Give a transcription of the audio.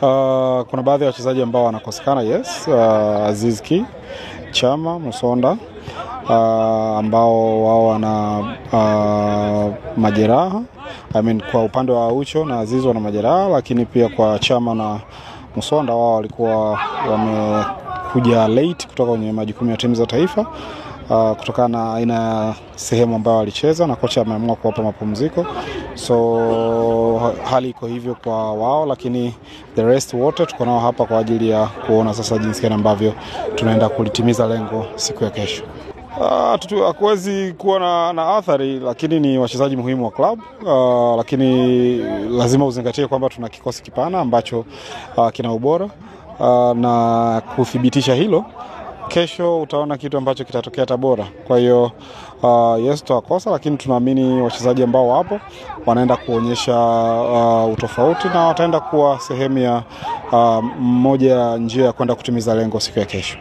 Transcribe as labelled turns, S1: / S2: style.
S1: Kuna baadhi ya wachezaji ambao wanakosekana, yes. Aziz Ki, Chama, Musonda, ambao wao wana majeraha. Kwa upande wa Aucho na Aziz wana majeraha, lakini pia kwa Chama na Musonda wao walikuwa wamekuja late kutoka kwenye majukumu ya timu za taifa, kutokana na aina ya sehemu ambayo walicheza, na kocha ameamua kuwapa mapumziko. So hali iko hivyo kwa wao, lakini the rest wote tuko nao hapa kwa ajili ya kuona sasa jinsi gani ambavyo tunaenda kulitimiza lengo siku ya kesho. Hakuwezi kuwa na athari, lakini ni wachezaji muhimu wa club, lakini lazima uzingatie kwamba tuna kikosi kipana ambacho kina ubora, na kuthibitisha hilo, kesho utaona kitu ambacho kitatokea Tabora. Kwa hiyo yes, tutakosa, lakini tunaamini wachezaji ambao wapo wanaenda kuonyesha utofauti, na wataenda kuwa sehemu ya moja njia ya kwenda kutimiza lengo siku ya kesho.